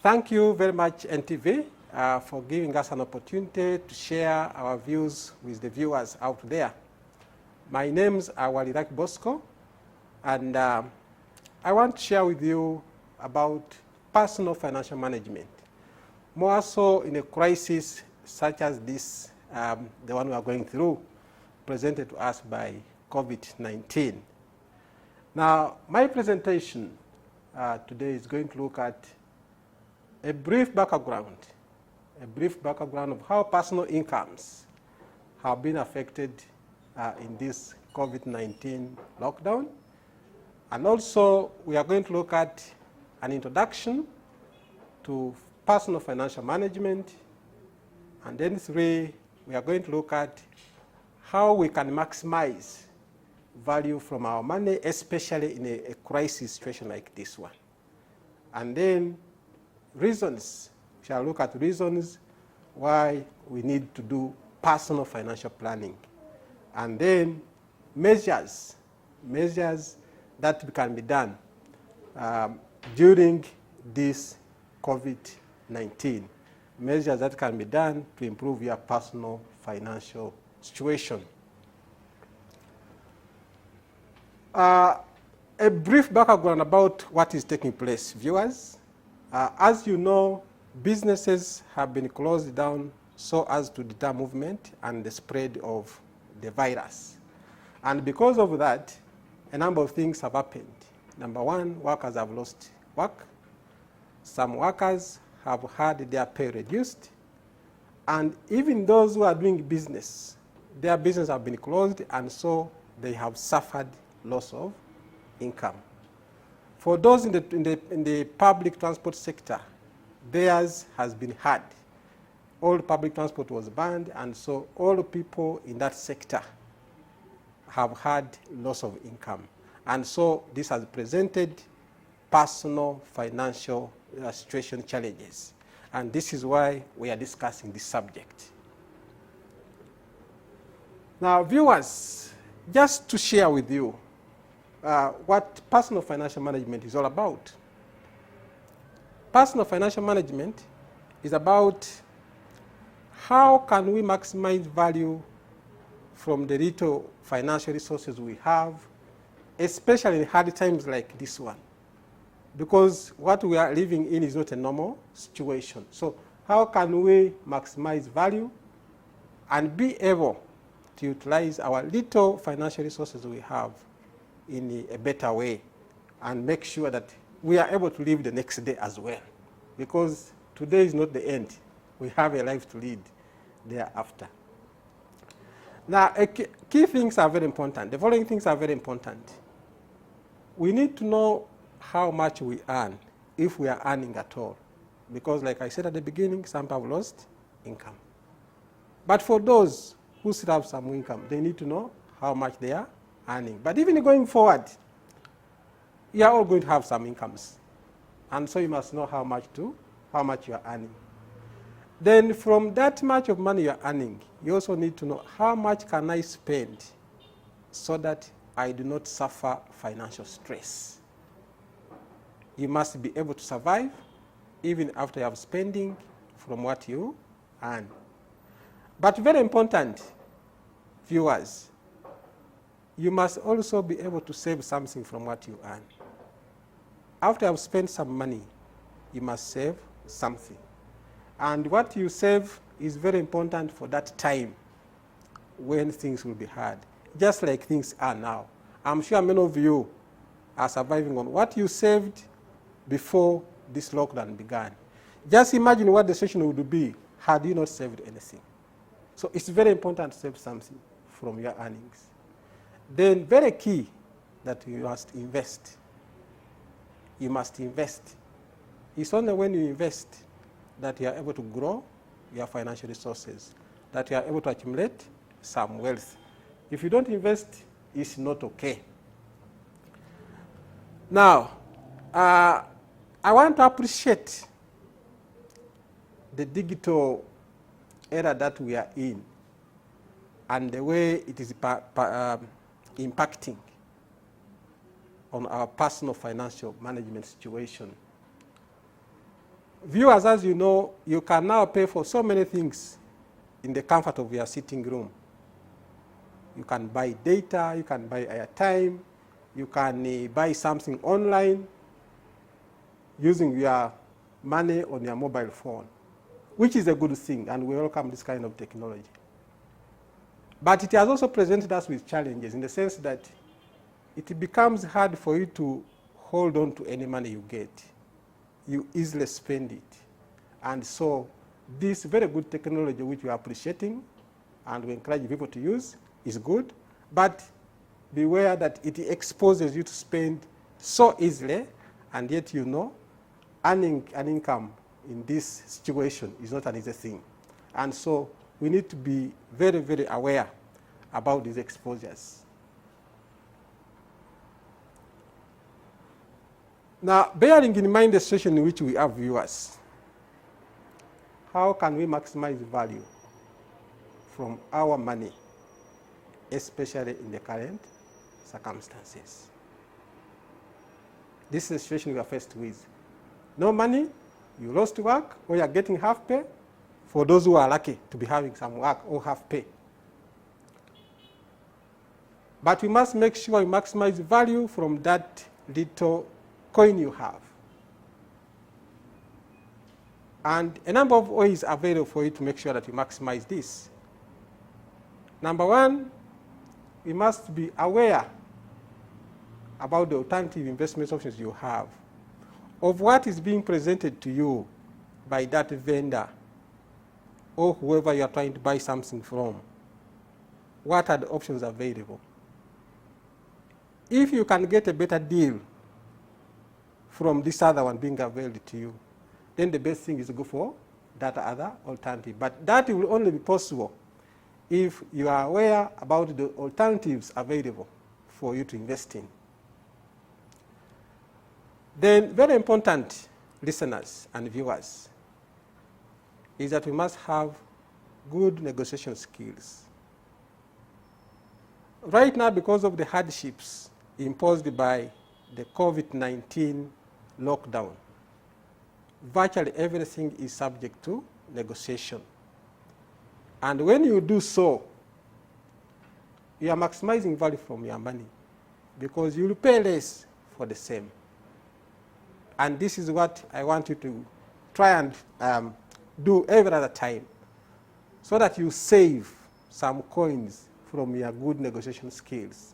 Thank you very much, NTV, for giving us an opportunity to share our views with the viewers out there. My name's Walirak Bosco, and I want to share with you about personal financial management, more so in a crisis such as this, the one we are going through, presented to us by COVID-19. Now, my presentation today is going to look at a brief background of how personal incomes have been affected in this COVID-19 lockdown. And also, we are going to look at an introduction to personal financial management. And then 3, we are going to look at how we can maximize value from our money, especially in a crisis situation like this one. And then reasons, we shall look at reasons why we need to do personal financial planning. And then measures that can be done during this COVID-19. Measures that can be done to improve your personal financial situation. A brief background about what is taking place, viewers. As you know, businesses have been closed down so as to deter movement and the spread of the virus. And because of that, a number of things have happened. Number 1, workers have lost work. Some workers have had their pay reduced. And even those who are doing business, their business have been closed, and so they have suffered loss of income. For those in the public transport sector, theirs has been hard. All public transport was banned, and so all people in that sector have had loss of income. And so this has presented personal financial situation challenges. And this is why we are discussing this subject. Now, viewers, just to share with you what personal financial management is all about. Personal financial management is about how can we maximize value from the little financial resources we have, especially in hard times like this one. Because what we are living in is not a normal situation. So how can we maximize value and be able to utilize our little financial resources we have in a better way and make sure that we are able to live the next day as well? Because today is not the end. We have a life to lead thereafter. Now, key things are very important. The following things are very important. We need to know how much we earn, if we are earning at all. Because like I said at the beginning, some have lost income. But for those who still have some income, they need to know how much they are earning. But even going forward, you are all going to have some incomes. And so you must know how much you are earning. Then from that much of money you are earning, you also need to know how much can I spend so that I do not suffer financial stress. You must be able to survive even after you have spending from what you earn. But very important, viewers, you must also be able to save something from what you earn. After you have spent some money, you must save something. And what you save is very important for that time when things will be hard, just like things are now. I'm sure many of you are surviving on what you saved before this lockdown began. Just imagine what the situation would be had you not saved anything. So it's very important to save something from your earnings. Then very key that you must invest. You must invest. It's only when you invest that you are able to grow your financial resources, that you are able to accumulate some wealth. If you don't invest, it's not okay. Now, I want to appreciate the digital era that we are in and the way it is impacting on our personal financial management situation. Viewers, as you know, you can now pay for so many things in the comfort of your sitting room. You can buy data, you can buy airtime, you can buy something online using your money on your mobile phone, which is a good thing, and we welcome this kind of technology. But it has also presented us with challenges in the sense that it becomes hard for you to hold on to any money you get. You easily spend it. And so this very good technology, which we are appreciating and we encourage people to use, is good, but beware that it exposes you to spend so easily, and yet you know earning an income in this situation is not an easy thing. And so we need to be very, very aware about these exposures. Now, bearing in mind the situation in which we have viewers, how can we maximize value from our money, especially in the current circumstances? This is the situation we are faced with. No money, you lost work, or you are getting half pay, for those who are lucky to be having some work or half pay. But we must make sure we maximize value from that little coin you have. And a number of ways are available for you to make sure that you maximize this. Number one, we must be aware about the alternative investment options you have, of what is being presented to you by that vendor or whoever you are trying to buy something from. What are the options available? If you can get a better deal from this other one being available to you, then the best thing is to go for that other alternative. But that will only be possible if you are aware about the alternatives available for you to invest in. Then, very important, listeners and viewers, is that we must have good negotiation skills. Right now, because of the hardships imposed by the COVID-19 lockdown, virtually everything is subject to negotiation. And when you do so, you are maximizing value from your money because you will pay less for the same. And this is what I want you to try and do every other time, so that you save some coins from your good negotiation skills.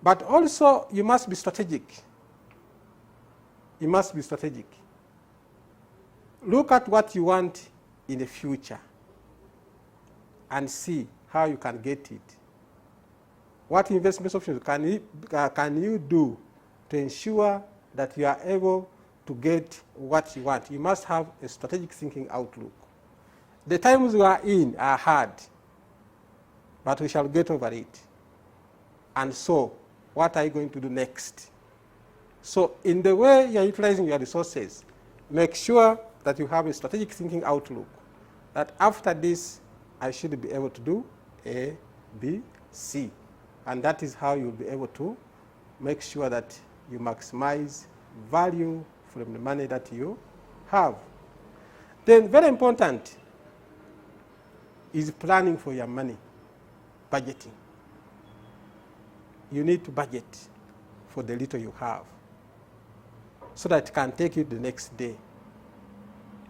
But also, you must be strategic. You must be strategic. Look at what you want in the future and see how you can get it. What investment options can you do to ensure that you are able to get what you want? You must have a strategic thinking outlook. The times we are in are hard, but we shall get over it. And so, what are you going to do next? So, in the way you are utilizing your resources, make sure that you have a strategic thinking outlook, that after this, I should be able to do A, B, C. And that is how you'll be able to make sure that you maximize value from the money that you have. Then, very important is planning for your money, budgeting. You need to budget for the little you have, so that it can take you the next day,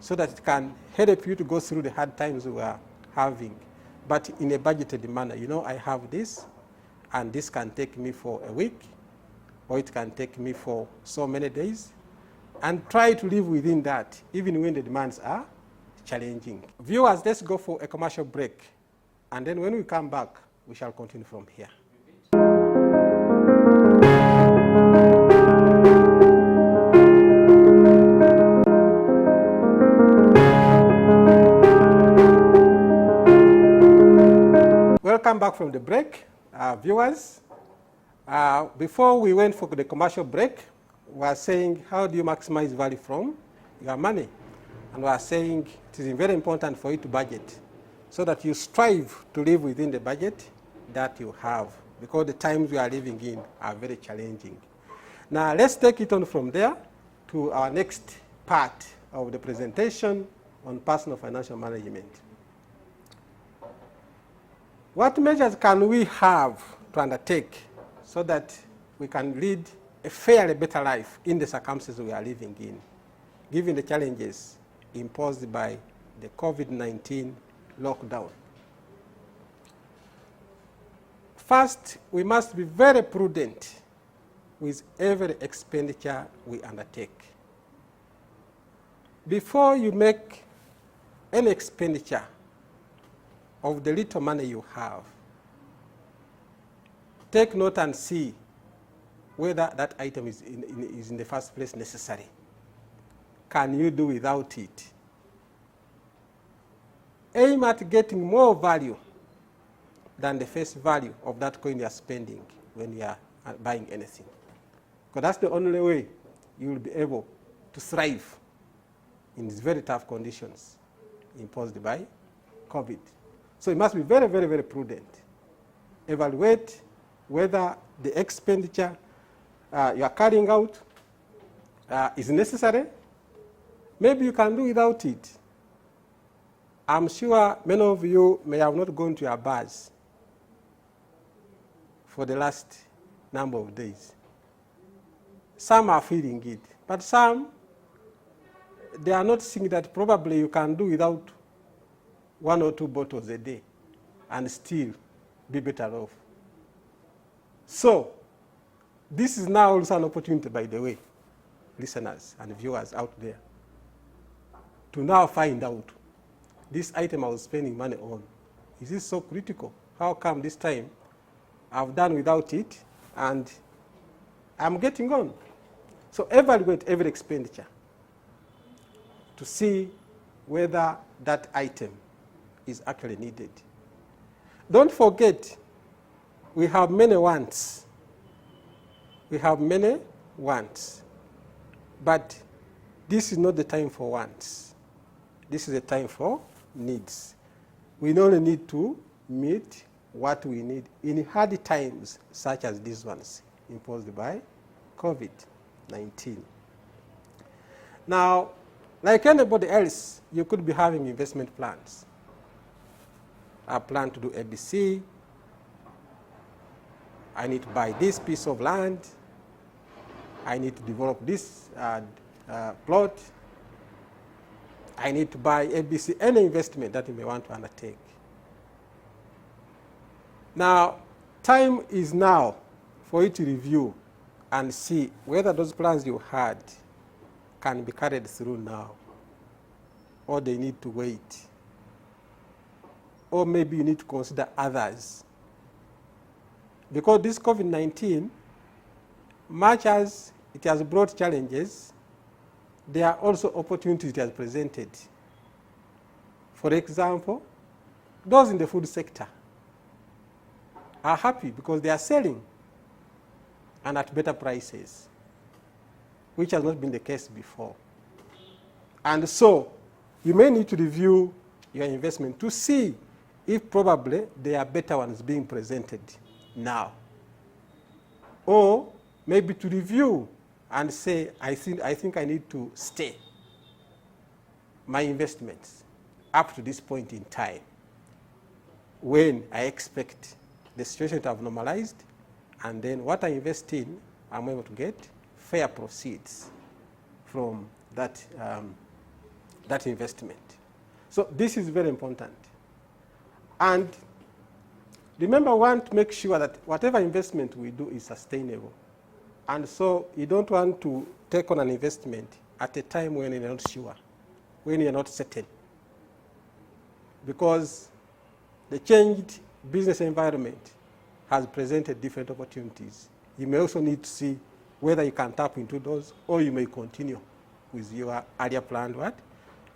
so that it can help you to go through the hard times we are having, but in a budgeted manner. You know, I have this, and this can take me for a week, or it can take me for so many days, and try to live within that, even when the demands are challenging. Viewers, let's go for a commercial break, and then when we come back, we shall continue from here. Welcome back from the break, viewers. Before we went for the commercial break, we are saying, how do you maximize value from your money? And we are saying it is very important for you to budget, so that you strive to live within the budget that you have, because the times we are living in are very challenging. Now, let's take it on from there to our next part of the presentation on personal financial management. What measures can we have to undertake so that we can lead a fairly better life in the circumstances we are living in, given the challenges imposed by the COVID-19 lockdown? First, we must be very prudent with every expenditure we undertake. Before you make any expenditure of the little money you have, take note and see whether that item is in the first place necessary. Can you do without it? Aim at getting more value than the face value of that coin you are spending when you are buying anything. Because that's the only way you will be able to thrive in these very tough conditions imposed by COVID. So you must be very, very, very prudent. Evaluate whether the expenditure you are carrying out is necessary. Maybe you can do without it. I'm sure many of you may have not gone to your bars for the last number of days. Some are feeling it, but some, they are not seeing that probably you can do without 1 or 2 bottles a day and still be better off. So, this is now also an opportunity, by the way, listeners and viewers out there, to now find out this item I was spending money on, is this so critical? How come this time I've done without it and I'm getting on? So evaluate every expenditure to see whether that item is actually needed. Don't forget, we have many wants. We have many wants. But this is not the time for wants. This is the time for needs. We only need to meet what we need in hard times such as these ones imposed by COVID-19. Now, like anybody else, you could be having investment plans. I plan to do ABC. I need to buy this piece of land. I need to develop this plot. I need to buy ABC, any investment that you may want to undertake. Now, time is now for you to review and see whether those plans you had can be carried through now, or they need to wait, or maybe you need to consider others. Because this COVID-19, much as it has brought challenges, there are also opportunities it has presented. For example, those in the food sector are happy because they are selling and at better prices, which has not been the case before. And so you may need to review your investment to see if probably there are better ones being presented now. Or maybe to review and say, I think I need to stay my investments up to this point in time when I expect the situation to have normalized, and then what I invest in, I'm able to get fair proceeds from that, that investment. So this is very important. And remember, we want to make sure that whatever investment we do is sustainable. And so you don't want to take on an investment at a time when you're not sure, when you're not certain. Because the changed business environment has presented different opportunities. You may also need to see whether you can tap into those, or you may continue with your earlier planned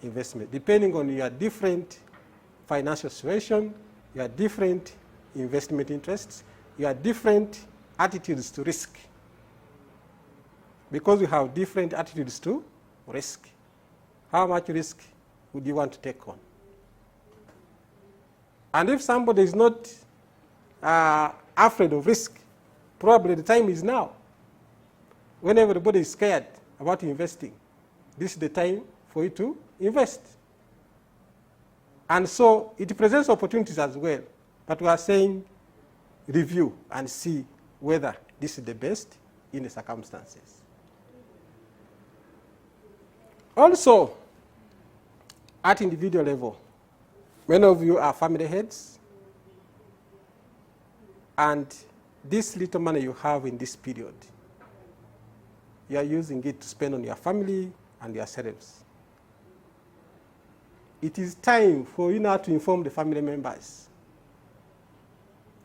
investment, depending on your different financial situation, your different investment interests, your different attitudes to risk. Because we have different attitudes to risk. How much risk would you want to take on? And if somebody is not afraid of risk, probably the time is now, when everybody is scared about investing. this is the time for you to invest. And so it presents opportunities as well. But we are saying review and see whether this is the best in the circumstances. Also, at individual level, many of you are family heads, and this little money you have in this period, you are using it to spend on your family and yourselves. It is time for you now to inform the family members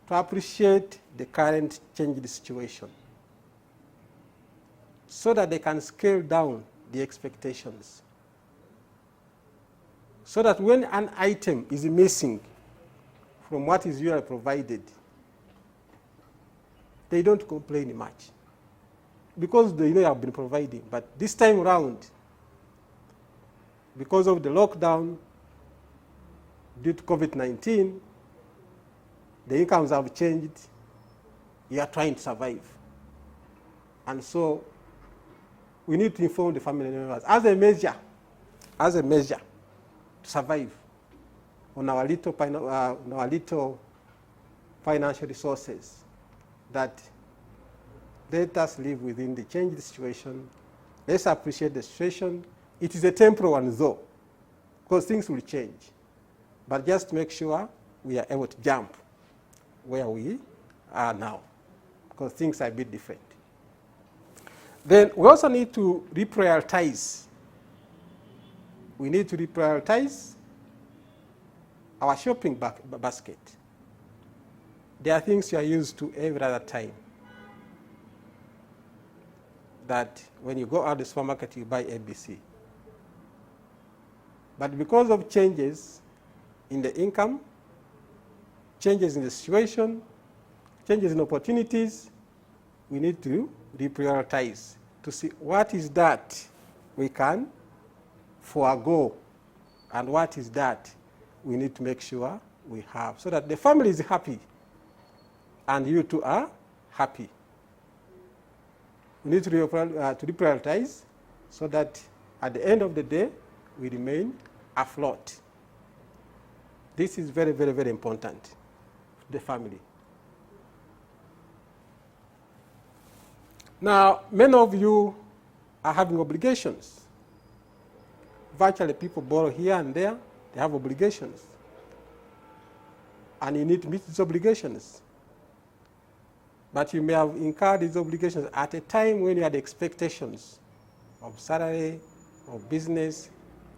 to appreciate the current changed situation so that they can scale down the expectations. So that when an item is missing from what is usually provided, they don't complain much because they know you have been providing. But this time around, because of the lockdown due to COVID-19, the incomes have changed. You are trying to survive. And so we need to inform the family members as a measure to survive on our little financial resources, that let us live within the changed situation. Let's appreciate the situation. It is a temporary one though, because things will change. But just make sure we are able to jump where we are now, because things are a bit different. Then we also need to reprioritize. We need to reprioritize our shopping basket. There are things you are used to every other time, that when you go out the supermarket, you buy ABC. But because of changes in the income, changes in the situation, changes in opportunities, we need to reprioritize to see what is that we can forego and what is that we need to make sure we have, so that the family is happy and you too are happy. We need to reprioritize so that at the end of the day, we remain afloat. This is very, very, very important to the family. Now, many of you are having obligations. Virtually, people borrow here and there. They have obligations. And you need to meet these obligations. But you may have incurred these obligations at a time when you had expectations of salary, of business,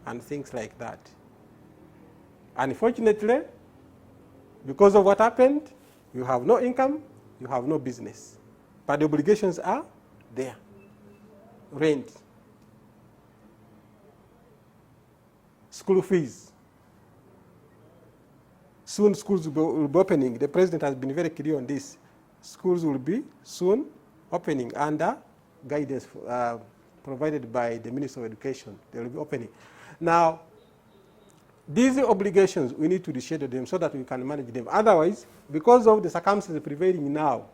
and things like that. Unfortunately, because of what happened, you have no income, you have no business. But the obligations are there. Rent, school fees. Soon schools will be opening. The president has been very clear on this. Schools will be soon opening under guidance provided by the Ministry of Education. They will be opening. Now, these obligations, we need to reschedule them so that we can manage them. Otherwise, because of the circumstances prevailing now,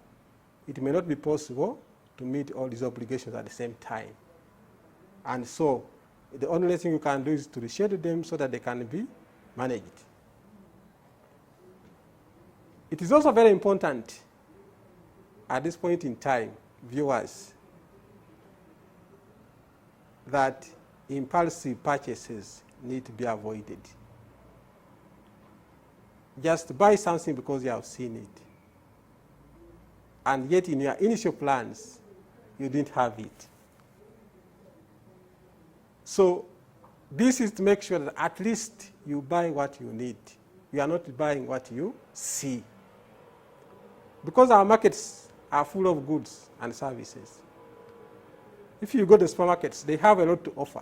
it may not be possible to meet all these obligations at the same time. And so, the only thing you can do is to reschedule them so that they can be managed. It is also very important at this point in time, viewers, that impulsive purchases need to be avoided. Just buy something because you have seen it. And yet in your initial plans, you didn't have it. So this is to make sure that at least you buy what you need. You are not buying what you see. Because our markets are full of goods and services. If you go to the supermarkets, they have a lot to offer.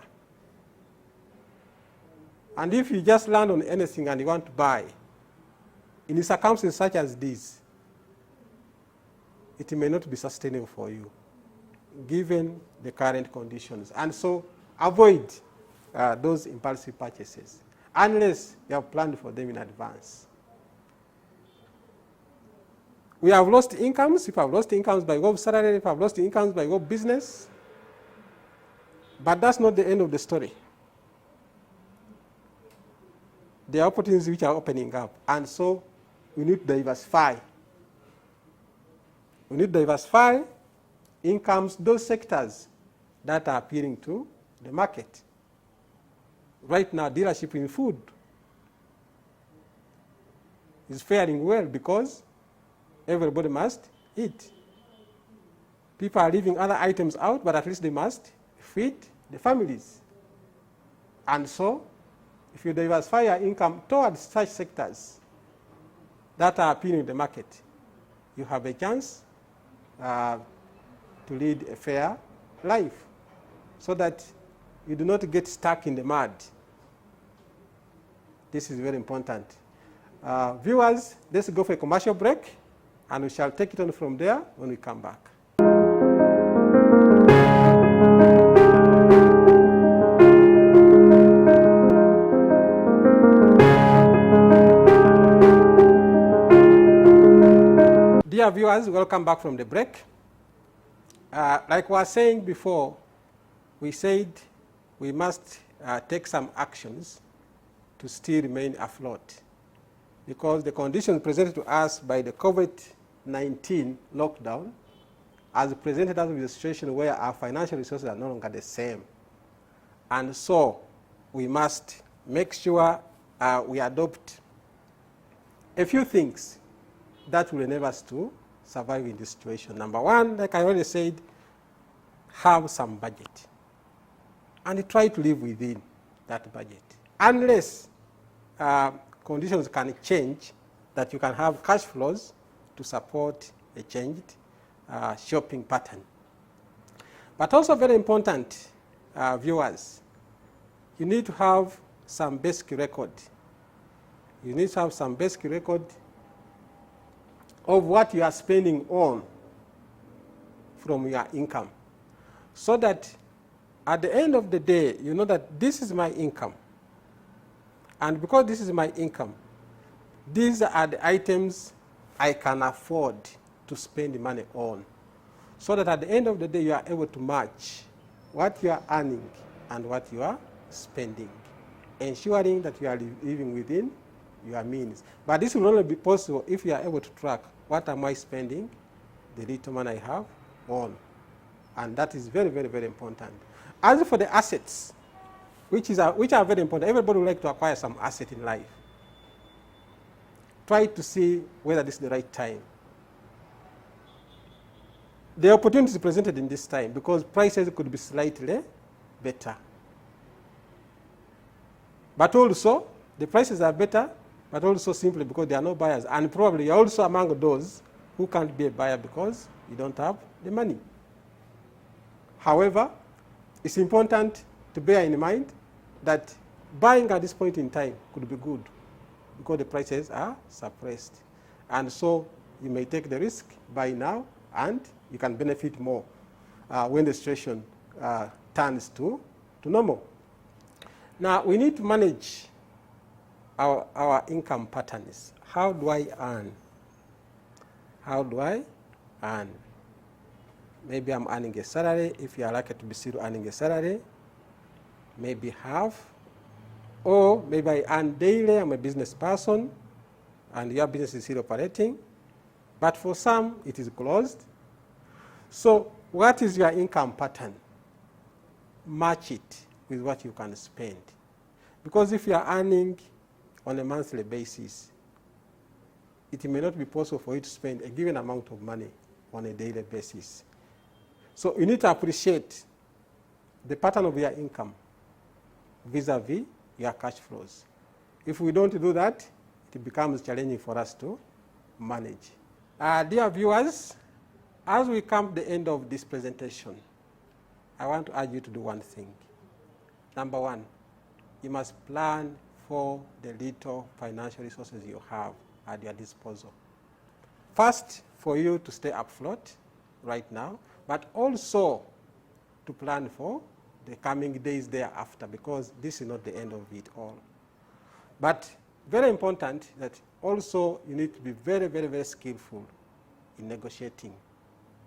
And if you just land on anything and you want to buy, in circumstances such as this, it may not be sustainable for you, given the current conditions. And so avoid those impulsive purchases, unless you have planned for them in advance. We have lost incomes. If I have lost incomes by way of salary, if I have lost incomes by way of business, But that's not the end of the story. There are opportunities which are opening up, and so we need to diversify. We need to diversify incomes, those sectors that are appealing to the market. Right now, dealership in food is faring well because everybody must eat. People are leaving other items out, but at least they must feed the families. And so, if you diversify your income towards such sectors that are appealing to the market, you have a chance to lead a fair life so that you do not get stuck in the mud. This is very important. Viewers, let's go for a commercial break, and we shall take it on from there when we come back. Dear viewers, welcome back from the break. Like we were saying before, we said we must take some actions to still remain afloat, because the conditions presented to us by the COVID-19 lockdown has presented us with a situation where our financial resources are no longer the same. And so we must make sure we adopt a few things that will enable us to survive in this situation. Number one, like I already said, have some budget and try to live within that budget. Unless conditions can change, that you can have cash flows to support a changed shopping pattern. But also very important, viewers, you need to have some basic record. You need to have some basic record of what you are spending on from your income, so that at the end of the day, you know that this is my income. And because this is my income, these are the items I can afford to spend money on, so that at the end of the day, you are able to match what you are earning and what you are spending, ensuring that you are living within your means. But this will only be possible if you are able to track what am I spending the little money I have on. And that is very, very, very important. As for the assets, which are very important, everybody would like to acquire some asset in life. Try to see whether this is the right time. The opportunity is presented in this time because prices could be slightly better. But also, the prices are better, but also simply because there are no buyers. And probably you're also among those who can't be a buyer because you don't have the money. However, it's important to bear in mind that buying at this point in time could be good because the prices are suppressed. And so you may take the risk, buy now, and you can benefit more when the situation turns to normal. Now, we need to manage our income patterns. How do I earn? How do I earn? Maybe I'm earning a salary, if you are lucky to be still earning a salary, maybe half, or maybe I earn daily, I'm a business person, and your business is still operating, but for some, it is closed. So what is your income pattern? Match it with what you can spend. Because if you are earning on a monthly basis, it may not be possible for you to spend a given amount of money on a daily basis. So you need to appreciate the pattern of your income vis-a-vis your cash flows. If we don't do that, it becomes challenging for us to manage. Dear viewers, as we come to the end of this presentation, I want to urge you to do one thing. Number one, you must plan for the little financial resources you have at your disposal. First, for you to stay afloat right now, but also to plan for the coming days thereafter, because this is not the end of it all. But very important that also you need to be very, very, very skillful in negotiating.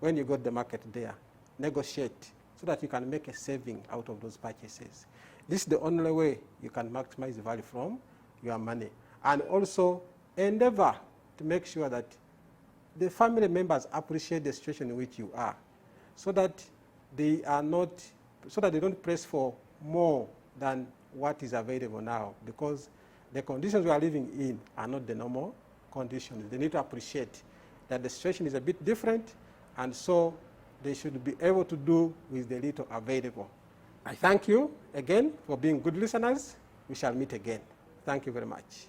When you go to the market there, negotiate so that you can make a saving out of those purchases. This is the only way you can maximize the value from your money. And also endeavor to make sure that the family members appreciate the situation in which you are, so that they don't press for more than what is available now, because the conditions we are living in are not the normal conditions. They need to appreciate that the situation is a bit different, and so they should be able to do with the little available. I thank you again for being good listeners. We shall meet again. Thank you very much.